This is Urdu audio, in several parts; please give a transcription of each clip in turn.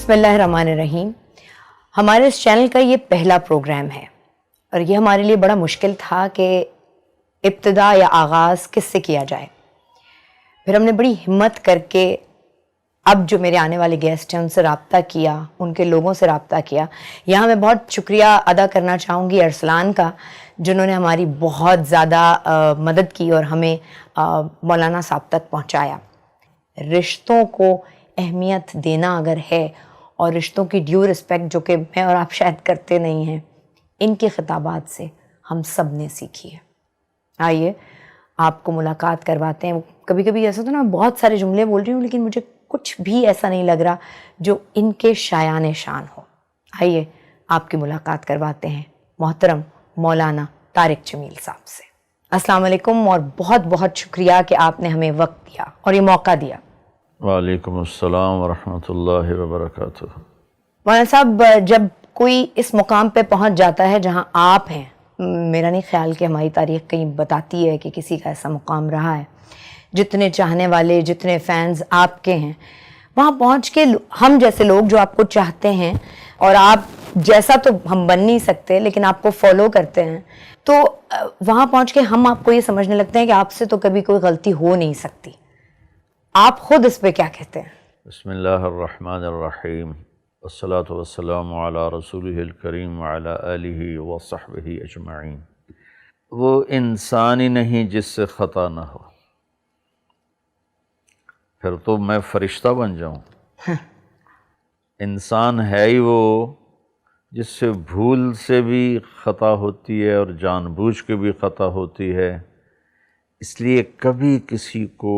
بسم اللہ الرحمن الرحیم۔ ہمارے اس چینل کا یہ پہلا پروگرام ہے اور یہ ہمارے لیے بڑا مشکل تھا کہ ابتدا یا آغاز کس سے کیا جائے۔ پھر ہم نے بڑی ہمت کر کے اب جو میرے آنے والے گیسٹ ہیں ان سے رابطہ کیا، ان کے لوگوں سے رابطہ کیا۔ یہاں میں بہت شکریہ ادا کرنا چاہوں گی ارسلان کا، جنہوں نے ہماری بہت زیادہ مدد کی اور ہمیں مولانا صاحب تک پہنچایا۔ رشتوں کو اہمیت دینا اگر ہے اور رشتوں کی ڈیو رسپیکٹ جو کہ میں اور آپ شاید کرتے نہیں ہیں، ان کی خطابات سے ہم سب نے سیکھی ہے۔ آئیے آپ کو ملاقات کرواتے ہیں۔ کبھی کبھی ایسا تو نا بہت سارے جملے بول رہی ہوں لیکن مجھے کچھ بھی ایسا نہیں لگ رہا جو ان کے شایان شان ہو۔ آئیے آپ کی ملاقات کرواتے ہیں محترم مولانا طارق جمیل صاحب سے۔ السلام علیکم اور بہت بہت شکریہ کہ آپ نے ہمیں وقت دیا اور یہ موقع دیا۔ وعلیکم السلام ورحمۃ اللہ وبرکاتہ۔ مولانا صاحب، جب کوئی اس مقام پہ پہنچ جاتا ہے جہاں آپ ہیں، میرا نہیں خیال کہ ہماری تاریخ کہیں بتاتی ہے کہ کسی کا ایسا مقام رہا ہے، جتنے چاہنے والے، جتنے فینز آپ کے ہیں، وہاں پہنچ کے ہم جیسے لوگ جو آپ کو چاہتے ہیں اور آپ جیسا تو ہم بن نہیں سکتے لیکن آپ کو فالو کرتے ہیں، تو وہاں پہنچ کے ہم آپ کو یہ سمجھنے لگتے ہیں کہ آپ سے تو کبھی کوئی غلطی ہو نہیں سکتی۔ آپ خود اس پہ کیا کہتے ہیں؟ بسم اللہ الرحمن الرحیم، والصلاة والسلام علی رسولہ الکریم وعلی آلہ وصحبہ اجمعین۔ وہ انسان ہی نہیں جس سے خطا نہ ہو، پھر تو میں فرشتہ بن جاؤں۔ انسان ہے ہی وہ جس سے بھول سے بھی خطا ہوتی ہے اور جان بوجھ کے بھی خطا ہوتی ہے۔ اس لیے کبھی کسی کو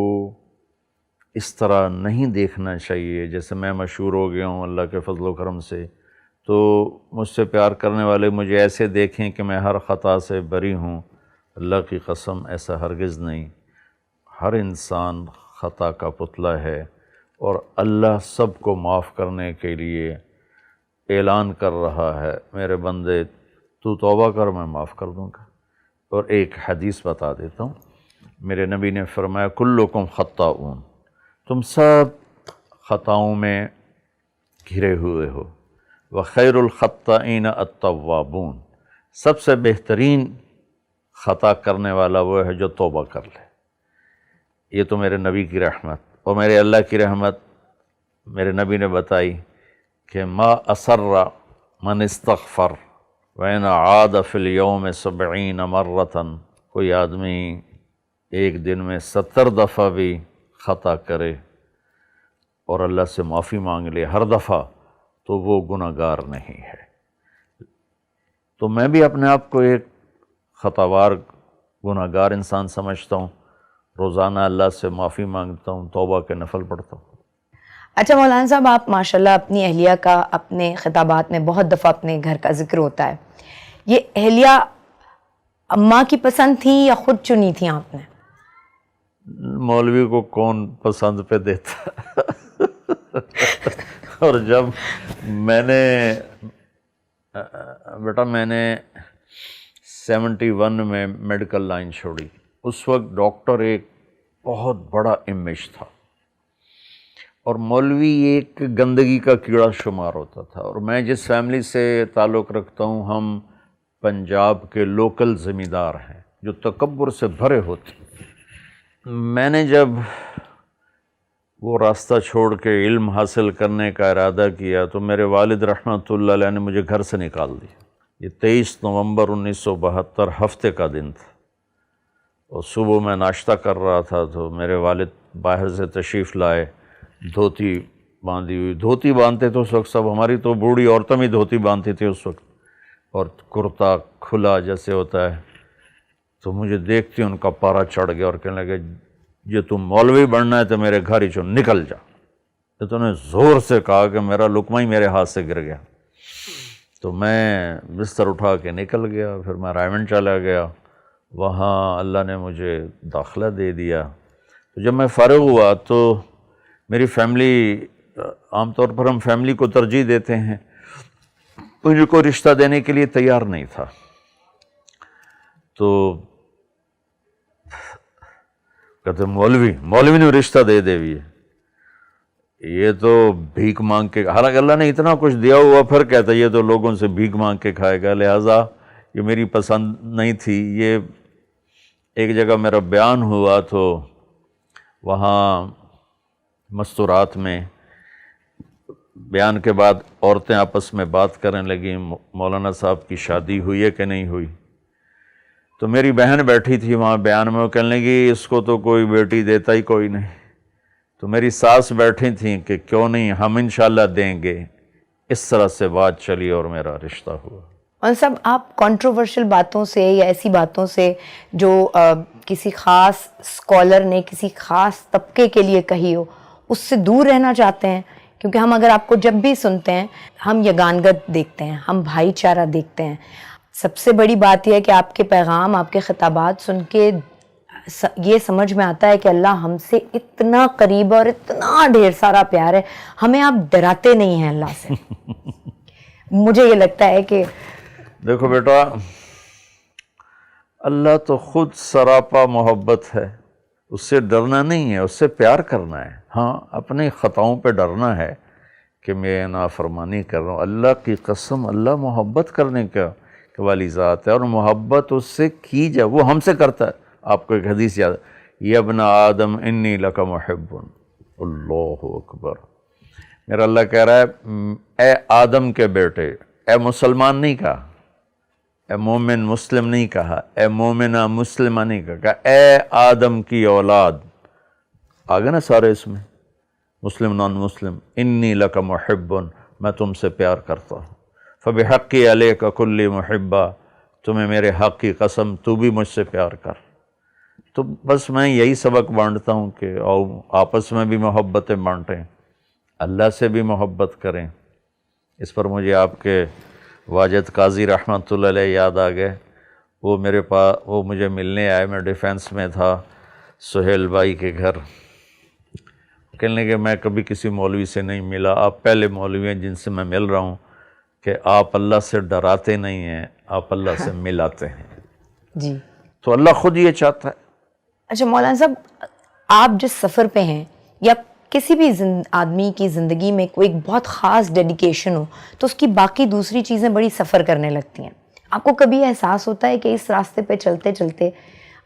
اس طرح نہیں دیکھنا چاہیے جیسے میں مشہور ہو گیا ہوں اللہ کے فضل و کرم سے، تو مجھ سے پیار کرنے والے مجھے ایسے دیکھیں کہ میں ہر خطا سے بری ہوں۔ اللہ کی قسم ایسا ہرگز نہیں۔ ہر انسان خطا کا پتلا ہے اور اللہ سب کو معاف کرنے کے لیے اعلان کر رہا ہے، میرے بندے تو توبہ کر میں معاف کر دوں گا۔ اور ایک حدیث بتا دیتا ہوں، میرے نبی نے فرمایا کلکم خطاؤن، تم سب خطاؤں میں گھرے ہوئے ہو، وخیر الخطائین التوابون، سب سے بہترین خطا کرنے والا وہ ہے جو توبہ کر لے۔ یہ تو میرے نبی کی رحمت اور میرے اللہ کی رحمت میرے نبی نے بتائی کہ ما اسر من استغفر وین عاد فی الیوم 70 مرۃ، کوئی آدمی ایک دن میں 70 دفعہ بھی خطا کرے اور اللہ سے معافی مانگ لے ہر دفعہ، تو وہ گناہگار نہیں ہے۔ تو میں بھی اپنے آپ کو ایک خطاوار گناہگار انسان سمجھتا ہوں، روزانہ اللہ سے معافی مانگتا ہوں، توبہ کے نفل پڑھتا ہوں۔ اچھا مولانا صاحب، آپ ماشاءاللہ اپنی اہلیہ کا اپنے خطابات میں بہت دفعہ اپنے گھر کا ذکر ہوتا ہے، یہ اہلیہ اماں کی پسند تھیں یا خود چنی تھیں آپ نے؟ مولوی کو کون پسند پہ دیتا اور جب میں نے بیٹا میں نے 71 میں میڈیکل لائن چھوڑی، اس وقت ڈاکٹر ایک بہت بڑا امیج تھا اور مولوی ایک گندگی کا کیڑا شمار ہوتا تھا۔ اور میں جس فیملی سے تعلق رکھتا ہوں، ہم پنجاب کے لوکل زمیندار ہیں جو تکبر سے بھرے ہوتے ہیں۔ میں نے جب وہ راستہ چھوڑ کے علم حاصل کرنے کا ارادہ کیا تو میرے والد رحمۃ اللہ علیہ نے مجھے گھر سے نکال دیا۔ یہ 23 نومبر 1972 ہفتے کا دن تھا اور صبح میں ناشتہ کر رہا تھا تو میرے والد باہر سے تشریف لائے، دھوتی باندھی ہوئی، دھوتی باندھتے تو اس وقت سب، ہماری تو بوڑھی عورتیں بھی دھوتی باندھتی تھی اس وقت، اور کرتا کھلا جیسے ہوتا ہے۔ تو مجھے دیکھتے ان کا پارا چڑھ گیا اور کہنے لگے یہ تم مولوی بننا ہے تو میرے گھر ہی چون نکل جا۔ تو انہوں نے زور سے کہا کہ میرا لقمہ ہی میرے ہاتھ سے گر گیا۔ تو میں بستر اٹھا کے نکل گیا، پھر میں رائمنڈ چلا گیا، وہاں اللہ نے مجھے داخلہ دے دیا۔ تو جب میں فارغ ہوا تو میری فیملی، عام طور پر ہم فیملی کو ترجیح دیتے ہیں، مجھے کوئی رشتہ دینے کے لیے تیار نہیں تھا۔ تو کہتے مولوی نے رشتہ دے بھی ہے۔ یہ تو بھیک مانگ کے، حالانکہ اللہ نے اتنا کچھ دیا ہوا پھر کہتا ہے یہ تو لوگوں سے بھیک مانگ کے کھائے گا، لہٰذا یہ میری پسند نہیں تھی۔ یہ ایک جگہ میرا بیان ہوا تو وہاں مستورات میں بیان کے بعد عورتیں آپس میں بات کرنے لگیں مولانا صاحب کی شادی ہوئی ہے کہ نہیں ہوئی، تو میری بہن بیٹھی تھی وہاں بیان میں، وہ کہنے لگی اس کو تو کوئی بیٹی دیتا ہی کوئی نہیں، تو میری ساس بیٹھی تھیں کہ کیوں نہیں ہم انشاءاللہ دیں گے، اس طرح سے بات چلی اور میرا رشتہ ہوا۔ اور سب آپ کنٹروورشل باتوں سے یا ایسی باتوں سے جو کسی خاص اسکالر نے کسی خاص طبقے کے لیے کہی ہو اس سے دور رہنا چاہتے ہیں؟ کیونکہ ہم اگر آپ کو جب بھی سنتے ہیں ہم یگانگت دیکھتے ہیں، ہم بھائی چارہ دیکھتے ہیں۔ سب سے بڑی بات یہ ہے کہ آپ کے پیغام، آپ کے خطابات سن کے یہ سمجھ میں آتا ہے کہ اللہ ہم سے اتنا قریب اور اتنا ڈھیر سارا پیار ہے، ہمیں آپ ڈراتے نہیں ہیں اللہ سے۔ مجھے یہ لگتا ہے کہ دیکھو بیٹا، اللہ تو خود سراپا محبت ہے، اس سے ڈرنا نہیں ہے، اس سے پیار کرنا ہے۔ ہاں اپنی خطاؤں پہ ڈرنا ہے کہ میں نافرمانی کر رہا ہوں۔ اللہ کی قسم، اللہ محبت کرنے کا والی ذات ہے، اور محبت اس سے کی جائے وہ ہم سے کرتا ہے۔ آپ کو ایک حدیث یاد ہے، یا ابن آدم انی لک محب، اللہ اکبر۔ میرا اللہ کہہ رہا ہے اے آدم کے بیٹے، اے مسلمان نہیں کہا، اے مومن مسلم نہیں کہا، اے مومنہ مسلمہ نہیں کہا، اے آدم کی اولاد، آگے نا سارے اس میں، مسلم نان مسلم، انی لک محب، میں تم سے پیار کرتا ہوں، فبحقی علیک کلی محبہ، تمہیں میرے حق کی قسم تو بھی مجھ سے پیار کر۔ تو بس میں یہی سبق بانٹتا ہوں کہ آپس میں بھی محبتیں بانٹیں، اللہ سے بھی محبت کریں۔ اس پر مجھے آپ کے واجد قاضی رحمۃ اللہ علیہ یاد آ گئے، وہ میرے پاس، وہ مجھے ملنے آئے، میں ڈیفینس میں تھا سہیل بھائی کے گھر، کہنے لگے میں کبھی کسی مولوی سے نہیں ملا، آپ پہلے مولوی ہیں جن سے میں مل رہا ہوں کہ آپ اللہ سے ڈراتے نہیں ہیں، آپ اللہ سے ملاتے ہیں۔ جی تو اللہ خود یہ چاہتا ہے۔ اچھا مولانا صاحب، آپ جس سفر پہ ہیں یا کسی بھی آدمی کی زندگی میں کوئی ایک بہت خاص ڈیڈیکیشن ہو تو اس کی باقی دوسری چیزیں بڑی سفر کرنے لگتی ہیں۔ آپ کو کبھی احساس ہوتا ہے کہ اس راستے پہ چلتے چلتے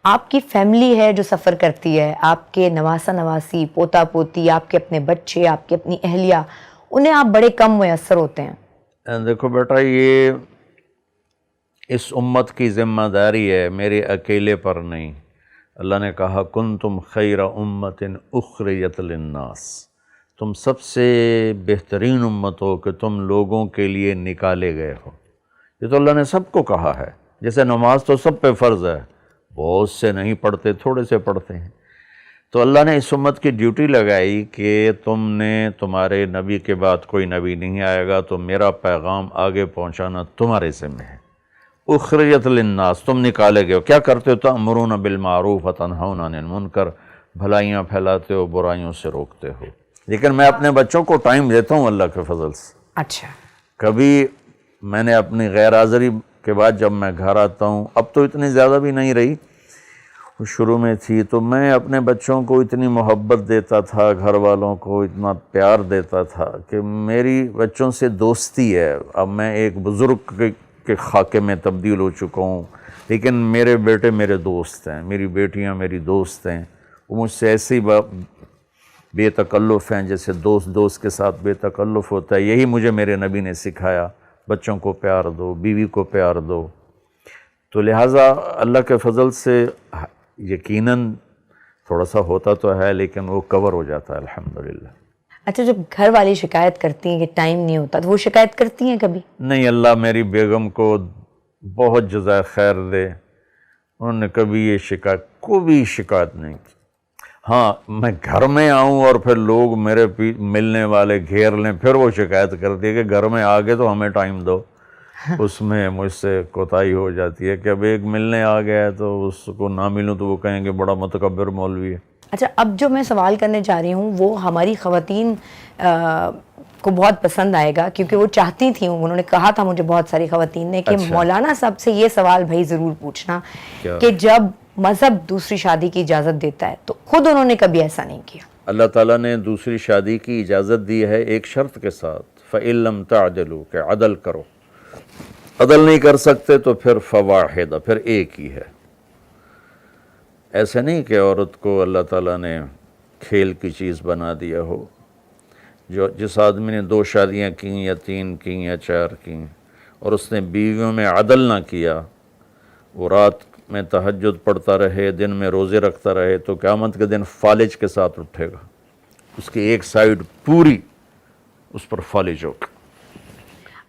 آپ کی فیملی ہے جو سفر کرتی ہے، آپ کے نواسا نواسی، پوتا پوتی، آپ کے اپنے بچے، آپ کی اپنی اہلیہ، انہیں آپ بڑے کم میسر ہوتے ہیں؟ دیکھو بیٹا، یہ اس امت کی ذمہ داری ہے، میرے اکیلے پر نہیں۔ اللہ نے کہا کنتم خیر امت اخرجت للناس، تم سب سے بہترین امت ہو کہ تم لوگوں کے لیے نکالے گئے ہو۔ یہ تو اللہ نے سب کو کہا ہے، جیسے نماز تو سب پہ فرض ہے، بہت سے نہیں پڑھتے، تھوڑے سے پڑھتے ہیں، تو اللہ نے اس امت کی ڈیوٹی لگائی کہ تم نے، تمہارے نبی کے بعد کوئی نبی نہیں آئے گا تو میرا پیغام آگے پہنچانا تمہارے ذمہ ہے۔ اخرجت للناس، تم نکالے گئے ہو، کیا کرتے ہو؟ تأمرون بالمعروف وتنہون عن المنکر، بھلائیاں پھیلاتے ہو، برائیوں سے روکتے ہو۔ لیکن میں اپنے بچوں کو ٹائم دیتا ہوں اللہ کے فضل سے۔ اچھا، کبھی میں نے اپنی غیر حاضری کے بعد جب میں گھر آتا ہوں، اب تو اتنی زیادہ بھی نہیں رہی، شروع میں تھی، تو میں اپنے بچوں کو اتنی محبت دیتا تھا، گھر والوں کو اتنا پیار دیتا تھا کہ میری بچوں سے دوستی ہے۔ اب میں ایک بزرگ کے خاکے میں تبدیل ہو چکا ہوں، لیکن میرے بیٹے میرے دوست ہیں، میری بیٹیاں میری دوست ہیں، وہ مجھ سے ایسے ہی بے تکلف ہیں جیسے دوست کے ساتھ بے تکلف ہوتا ہے۔ یہی مجھے میرے نبی نے سکھایا، بچوں کو پیار دو، بیوی کو پیار دو۔ تو لہٰذا اللہ کے فضل سے یقیناً تھوڑا سا ہوتا تو ہے، لیکن وہ کور ہو جاتا ہے الحمدللہ۔ اچھا، جب گھر والی شکایت کرتی ہیں کہ ٹائم نہیں ہوتا تو وہ شکایت کرتی ہیں کبھی؟ نہیں، اللہ میری بیگم کو بہت جزائے خیر دے، انہوں نے کبھی یہ کوئی شکایت نہیں کی۔ ہاں، میں گھر میں آؤں اور پھر لوگ میرے ملنے والے گھیر لیں، پھر وہ شکایت کرتی ہے کہ گھر میں آگے تو ہمیں ٹائم دو۔ اس میں مجھ سے کوتاہی ہو جاتی ہے کہ اب ایک ملنے آ گیا ہے تو اس کو نہ ملوں تو وہ کہیں گے بڑا متکبر مولوی ہے۔ اچھا، اب جو میں سوال کرنے جا رہی ہوں وہ ہماری خواتین کو بہت پسند آئے گا، کیونکہ وہ چاہتی تھیں، انہوں نے کہا تھا مجھے بہت ساری خواتین نے کہ مولانا صاحب سے یہ سوال بھائی ضرور پوچھنا کہ جب مذہب دوسری شادی کی اجازت دیتا ہے تو خود انہوں نے کبھی ایسا نہیں کیا. اللہ تعالیٰ نے دوسری شادی کی اجازت دی ہے ایک شرط کے ساتھ، فَإِن لَمْ تَعْدِلُوا، کہ عدل کرو. عدل نہیں کر سکتے تو پھر فواحدہ، پھر ایک ہی ہے. ایسے نہیں کہ عورت کو اللہ تعالیٰ نے کھیل کی چیز بنا دیا ہو. جس آدمی نے 2 شادیاں کیں یا 3 کیں یا 4 کیں اور اس نے بیویوں میں عدل نہ کیا، وہ رات میں تہجد پڑھتا رہے، دن میں روزے رکھتا رہے، تو قیامت کے دن فالج کے ساتھ اٹھے گا. اس کی ایک سائیڈ پوری اس پر فالج ہوگا.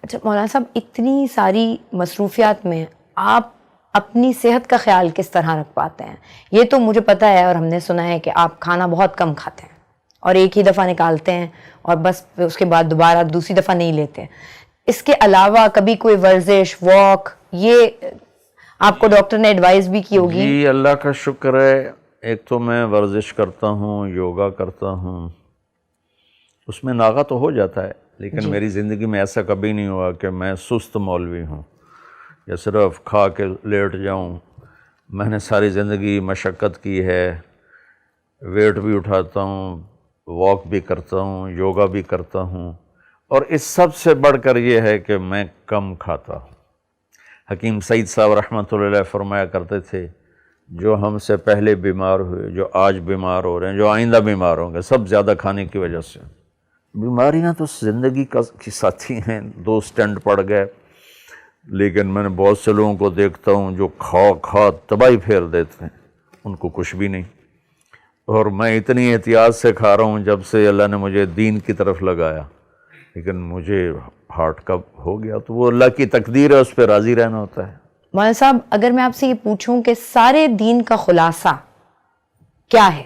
اچھا مولانا صاحب، اتنی ساری مصروفیات میں آپ اپنی صحت کا خیال کس طرح رکھ پاتے ہیں؟ یہ تو مجھے پتہ ہے اور ہم نے سنا ہے کہ آپ کھانا بہت کم کھاتے ہیں اور ایک ہی دفعہ نکالتے ہیں اور بس اس کے بعد دوبارہ دوسری دفعہ نہیں لیتے. اس کے علاوہ کبھی کوئی ورزش، واک، یہ آپ کو ڈاکٹر نے ایڈوائز بھی کی ہوگی؟ جی اللہ کا شکر ہے. ایک تو میں ورزش کرتا ہوں، یوگا کرتا ہوں، اس میں ناغہ تو ہو جاتا ہے، لیکن میری زندگی میں ایسا کبھی نہیں ہوا کہ میں سست مولوی ہوں یا صرف کھا کے لیٹ جاؤں. میں نے ساری زندگی مشقت کی ہے، ویٹ بھی اٹھاتا ہوں، واک بھی کرتا ہوں، یوگا بھی کرتا ہوں، اور اس سب سے بڑھ کر یہ ہے کہ میں کم کھاتا ہوں. حکیم سعید صاحب رحمۃ اللہ علیہ فرمایا کرتے تھے، جو ہم سے پہلے بیمار ہوئے، جو آج بیمار ہو رہے ہیں، جو آئندہ بیمار ہوں گے، سب زیادہ کھانے کی وجہ سے. بیماریاں تو زندگی کی ساتھی ہیں. 2 سٹینٹ پڑ گئے، لیکن میں نے بہت سے لوگوں کو دیکھتا ہوں جو کھا تباہی پھیر دیتے ہیں، ان کو کچھ بھی نہیں. اور میں اتنی احتیاط سے کھا رہا ہوں جب سے اللہ نے مجھے دین کی طرف لگایا، لیکن مجھے ہارٹ کا ہو گیا تو وہ اللہ کی تقدیر ہے، اس پہ راضی رہنا ہوتا ہے. مولانا صاحب، اگر میں آپ سے یہ پوچھوں کہ سارے دین کا خلاصہ کیا ہے؟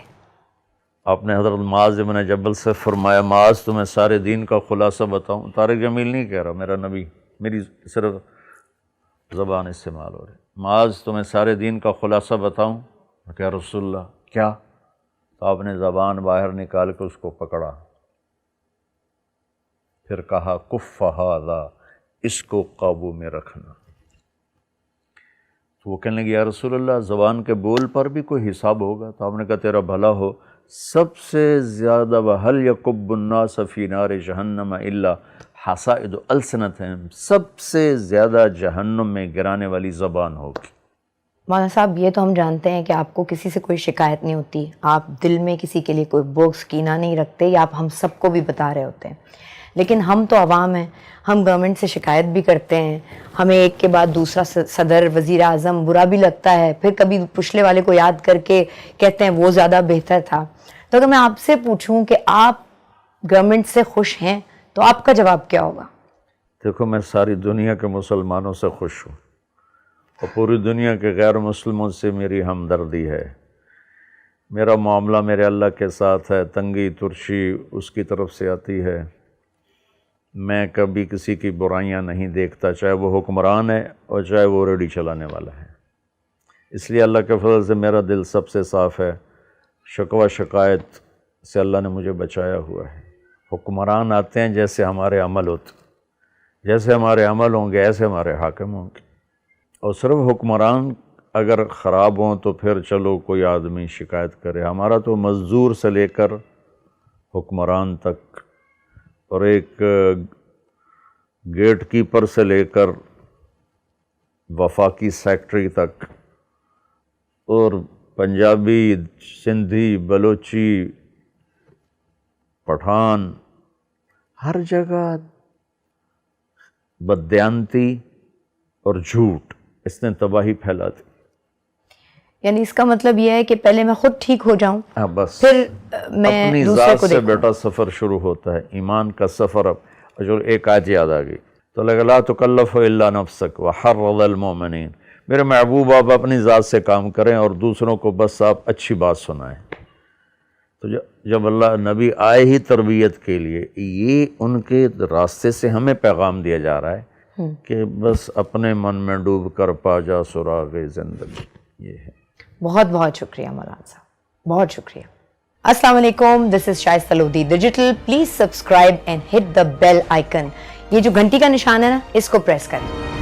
آپ نے حضرت معاذ بن جبل سے فرمایا، معاذ تمہیں سارے دین کا خلاصہ بتاؤں؟ طارق جمیل نہیں کہہ رہا، میرا نبی، میری صرف زبان استعمال ہو رہی. معاذ تمہیں سارے دین کا خلاصہ بتاؤں؟ کہ رسول اللہ کیا؟ تو آپ نے زبان باہر نکال کے اس کو پکڑا، پھر کہا کف ھذا، اس کو قابو میں رکھنا. تو وہ کہنے لگے یا رسول اللہ زبان کے بول پر بھی کوئی حساب ہوگا؟ تو آپ نے کہا تیرا بھلا ہو، سب سے زیادہ وَهَلْ يَكُبُّ النَّاسَ فِي نَارِ جَهَنَّمَ إِلَّا حَصَائِدُ أَلْسِنَتِهِمْ، سب سے زیادہ جہنم میں گرانے والی زبان ہوگی. مولانا صاحب، یہ تو ہم جانتے ہیں کہ آپ کو کسی سے کوئی شکایت نہیں ہوتی، آپ دل میں کسی کے لیے کوئی بغض کینہ نہیں رکھتے، یا آپ ہم سب کو بھی بتا رہے ہوتے ہیں. لیکن ہم تو عوام ہیں، ہم گورنمنٹ سے شکایت بھی کرتے ہیں، ہمیں ایک کے بعد دوسرا صدر، وزیر اعظم برا بھی لگتا ہے، پھر کبھی پچھلے والے کو یاد کر کے کہتے ہیں وہ زیادہ بہتر تھا. تو اگر میں آپ سے پوچھوں کہ آپ گورنمنٹ سے خوش ہیں تو آپ کا جواب کیا ہوگا؟ دیکھو، میں ساری دنیا کے مسلمانوں سے خوش ہوں اور پوری دنیا کے غیر مسلموں سے میری ہمدردی ہے. میرا معاملہ میرے اللہ کے ساتھ ہے، تنگی ترشی اس کی طرف سے آتی ہے. میں کبھی کسی کی برائیاں نہیں دیکھتا، چاہے وہ حکمران ہے اور چاہے وہ ریڈی چلانے والا ہے. اس لیے اللہ کے فضل سے میرا دل سب سے صاف ہے. شکوہ شکایت سے اللہ نے مجھے بچایا ہوا ہے. حکمران آتے ہیں جیسے ہمارے عمل ہوتے، جیسے ہمارے عمل ہوں گے ایسے ہمارے حاکم ہوں گے. اور صرف حکمران اگر خراب ہوں تو پھر چلو کوئی آدمی شکایت کرے. ہمارا تو مزدور سے لے کر حکمران تک، اور ایک گیٹ کیپر سے لے کر وفاقی سیکٹری تک، اور پنجابی، سندھی، بلوچی، پٹھان، ہر جگہ بددیانتی اور جھوٹ، اس نے تباہی پھیلا دی. یعنی اس کا مطلب یہ ہے کہ پہلے میں خود ٹھیک ہو جاؤں، بس پھر میں اپنی دوسرے ذات کو سے دیکھوں. بیٹا سفر شروع ہوتا ہے، ایمان کا سفر. اب جو ایک آیت یاد آ گئی تو لگا لا تکلف الا نفسک وحرض المؤمنین. میرے محبوب آپ اپنی ذات سے کام کریں اور دوسروں کو بس آپ اچھی بات سنائیں. تو جب اللہ نبی آئے ہی تربیت کے لیے، یہ ان کے راستے سے ہمیں پیغام دیا جا رہا ہے کہ بس اپنے من میں ڈوب کر پا جا سراغ زندگی. یہ ہے. بہت بہت شکریہ مولانا صاحب، بہت شکریہ. السلام علیکم، this is Shaista Lodhi digital. Please subscribe and hit the bell icon. یہ جو گھنٹی کا نشان ہے نا، اس کو پریس کریں.